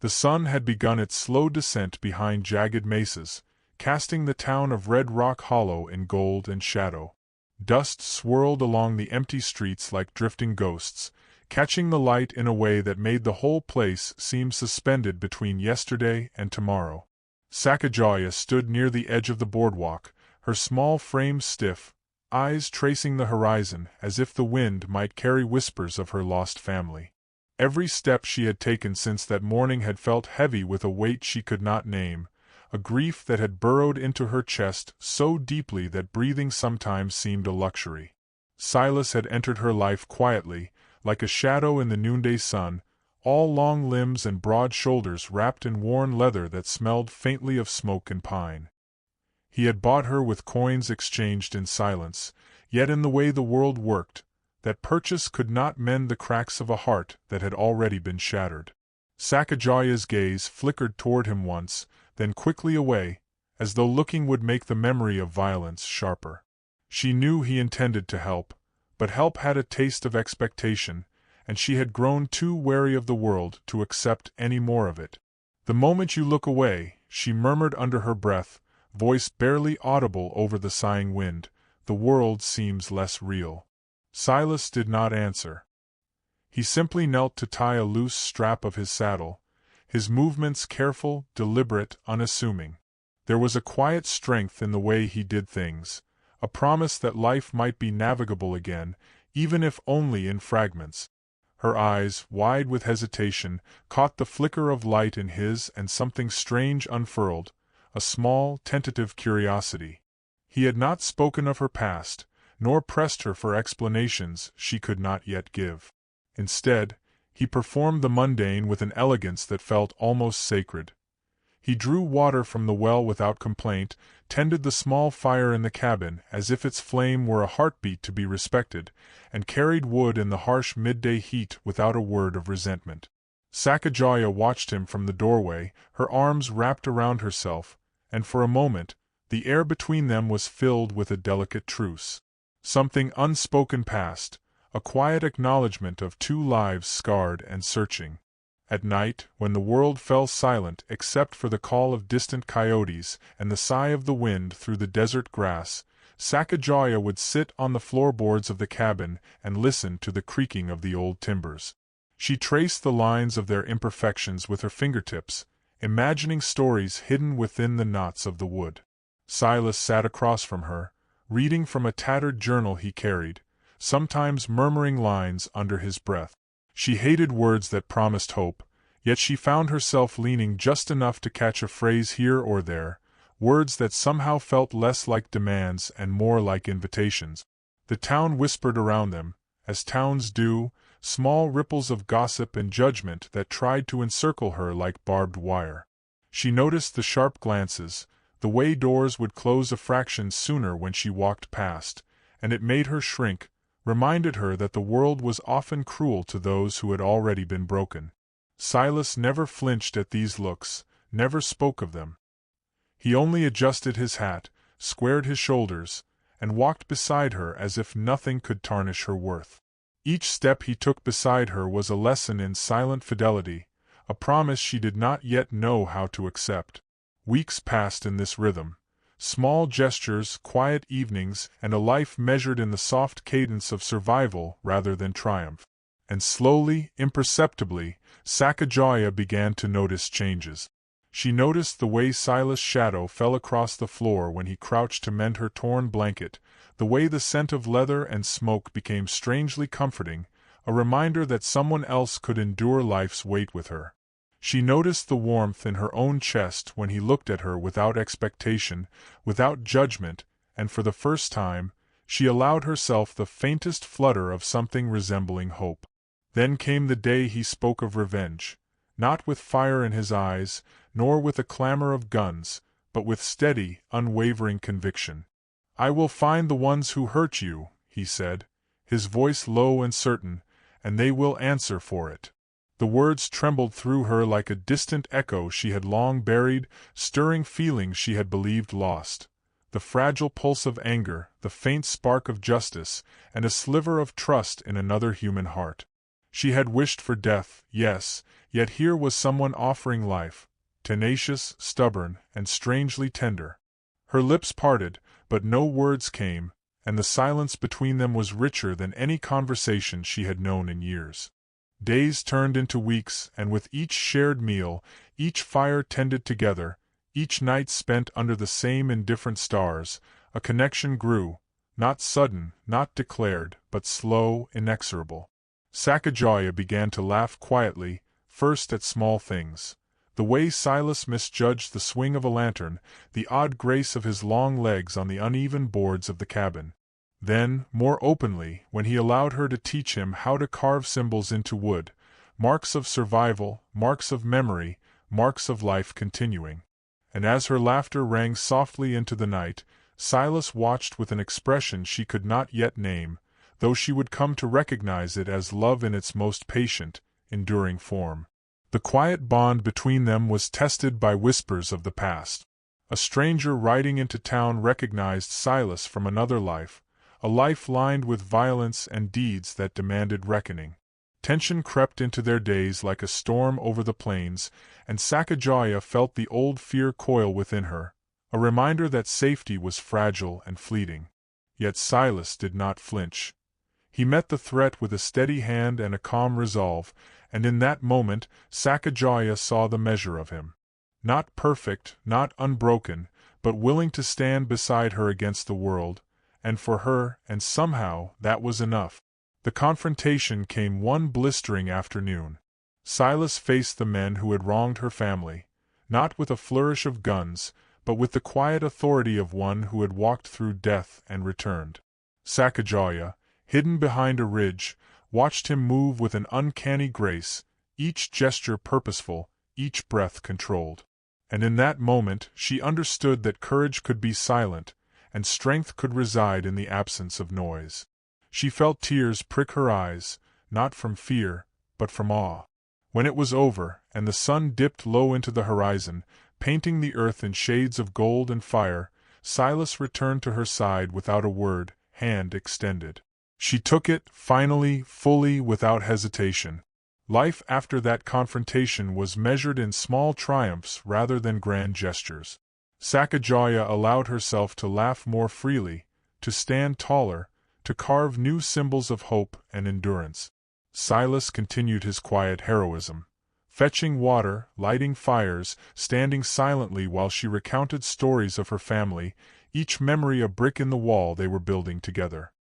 The sun had begun its slow descent behind jagged mesas, casting the town of Red Rock Hollow in gold and shadow. Dust swirled along the empty streets like drifting ghosts, catching the light in a way that made the whole place seem suspended between yesterday and tomorrow. Sacagawea stood near the edge of the boardwalk, her small frame stiff, eyes tracing the horizon as if the wind might carry whispers of her lost family. Every step she had taken since that morning had felt heavy with a weight she could not name, a grief that had burrowed into her chest so deeply that breathing sometimes seemed a luxury. Silas had entered her life quietly, like a shadow in the noonday sun, all long limbs and broad shoulders wrapped in worn leather that smelled faintly of smoke and pine. He had bought her with coins exchanged in silence, yet in the way the world worked, that purchase could not mend the cracks of a heart that had already been shattered. Sacagawea's gaze flickered toward him once, then quickly away, as though looking would make the memory of violence sharper. She knew he intended to help, but help had a taste of expectation, and she had grown too wary of the world to accept any more of it. "The moment you look away," she murmured under her breath, voice barely audible over the sighing wind, "the world seems less real." Silas did not answer. He simply knelt to tie a loose strap of his saddle, his movements careful, deliberate, unassuming. There was a quiet strength in the way he did things, a promise that life might be navigable again, even if only in fragments. Her eyes, wide with hesitation, caught the flicker of light in his, and something strange unfurled, a small, tentative curiosity. He had not spoken of her past, nor pressed her for explanations she could not yet give. Instead, he performed the mundane with an elegance that felt almost sacred. He drew water from the well without complaint, tended the small fire in the cabin as if its flame were a heartbeat to be respected, and carried wood in the harsh midday heat without a word of resentment. Sacagawea watched him from the doorway, her arms wrapped around herself, and for a moment, the air between them was filled with a delicate truce. Something unspoken passed, a quiet acknowledgment of two lives scarred and searching. At night, when the world fell silent except for the call of distant coyotes and the sigh of the wind through the desert grass, Sacagawea would sit on the floorboards of the cabin and listen to the creaking of the old timbers. She traced the lines of their imperfections with her fingertips, imagining stories hidden within the knots of the wood. Silas sat across from her, reading from a tattered journal he carried, sometimes murmuring lines under his breath. She hated words that promised hope, yet she found herself leaning just enough to catch a phrase here or there, words that somehow felt less like demands and more like invitations. The town whispered around them, as towns do, small ripples of gossip and judgment that tried to encircle her like barbed wire. She noticed the sharp glances, the way doors would close a fraction sooner when she walked past, and it made her shrink, reminded her that the world was often cruel to those who had already been broken. Silas never flinched at these looks, never spoke of them. He only adjusted his hat, squared his shoulders, and walked beside her as if nothing could tarnish her worth. Each step he took beside her was a lesson in silent fidelity, a promise she did not yet know how to accept. Weeks passed in this rhythm. Small gestures, quiet evenings, and a life measured in the soft cadence of survival rather than triumph. And slowly, imperceptibly, Sacagawea began to notice changes. She noticed the way Silas' shadow fell across the floor when he crouched to mend her torn blanket, the way the scent of leather and smoke became strangely comforting, a reminder that someone else could endure life's weight with her. She noticed the warmth in her own chest when he looked at her without expectation, without judgment, and for the first time, she allowed herself the faintest flutter of something resembling hope. Then came the day he spoke of revenge, not with fire in his eyes, nor with a clamor of guns, but with steady, unwavering conviction. "I will find the ones who hurt you," he said, his voice low and certain, "and they will answer for it." The words trembled through her like a distant echo she had long buried, stirring feelings she had believed lost. The fragile pulse of anger, the faint spark of justice, and a sliver of trust in another human heart. She had wished for death, yes, Yet here was someone offering life, tenacious, stubborn, and strangely tender. Her lips parted, but no words came, and the silence between them was richer than any conversation she had known in years. Days turned into weeks, and with each shared meal, each fire tended together, each night spent under the same indifferent stars, a connection grew, not sudden, not declared, but slow, inexorable. Sacagawea began to laugh quietly, first at small things. The way Silas misjudged the swing of a lantern, the odd grace of his long legs on the uneven boards of the cabin. Then, more openly, when he allowed her to teach him how to carve symbols into wood, marks of survival, marks of memory, marks of life continuing. And as her laughter rang softly into the night, Silas watched with an expression she could not yet name, though she would come to recognize it as love in its most patient, enduring form. The quiet bond between them was tested by whispers of the past. A stranger riding into town recognized Silas from another life, a life lined with violence and deeds that demanded reckoning. Tension crept into their days like a storm over the plains, and Sacagawea felt the old fear coil within her, a reminder that safety was fragile and fleeting. Yet Silas did not flinch. He met the threat with a steady hand and a calm resolve, and in that moment Sacagawea saw the measure of him. Not perfect, not unbroken, but willing to stand beside her against the world, and for her, and somehow, that was enough. The confrontation came one blistering afternoon. Silas faced the men who had wronged her family, not with a flourish of guns, but with the quiet authority of one who had walked through death and returned. Sacagawea, hidden behind a ridge, watched him move with an uncanny grace, each gesture purposeful, each breath controlled. And in that moment she understood that courage could be silent, and strength could reside in the absence of noise. She felt tears prick her eyes, not from fear, but from awe. When it was over, and the sun dipped low into the horizon, painting the earth in shades of gold and fire, Silas returned to her side without a word, hand extended. She took it, finally, fully, without hesitation. Life after that confrontation was measured in small triumphs rather than grand gestures. Sacagawea allowed herself to laugh more freely, to stand taller, to carve new symbols of hope and endurance. Silas continued his quiet heroism, fetching water, lighting fires, standing silently while she recounted stories of her family, each memory a brick in the wall they were building together.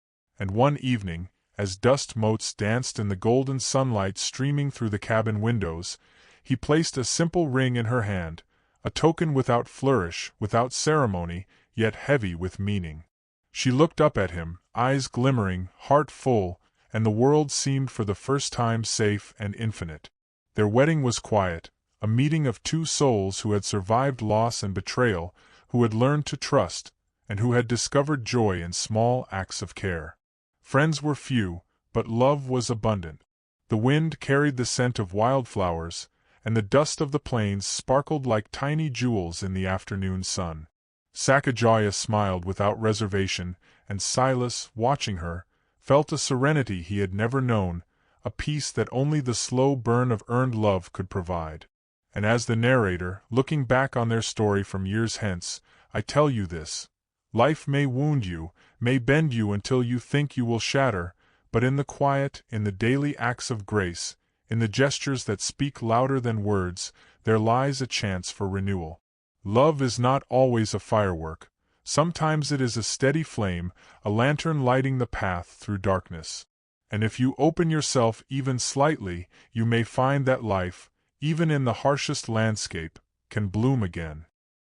And one evening, as dust motes danced in the golden sunlight streaming through the cabin windows, he placed a simple ring in her hand, a token without flourish, without ceremony, yet heavy with meaning. She looked up at him, eyes glimmering, heart full, and the world seemed for the first time safe and infinite. Their wedding was quiet, a meeting of two souls who had survived loss and betrayal, who had learned to trust, and who had discovered joy in small acts of care. Friends were few, but love was abundant. The wind carried the scent of wildflowers, and the dust of the plains sparkled like tiny jewels in the afternoon sun. Sacagawea smiled without reservation, and Silas, watching her, felt a serenity he had never known, a peace that only the slow burn of earned love could provide. And as the narrator, looking back on their story from years hence, I tell you this: life may wound you, may bend you until you think you will shatter, but in the quiet, in the daily acts of grace, in the gestures that speak louder than words, there lies a chance for renewal. Love is not always a firework. Sometimes it is a steady flame, a lantern lighting the path through darkness. And if you open yourself even slightly, you may find that life, even in the harshest landscape, can bloom again.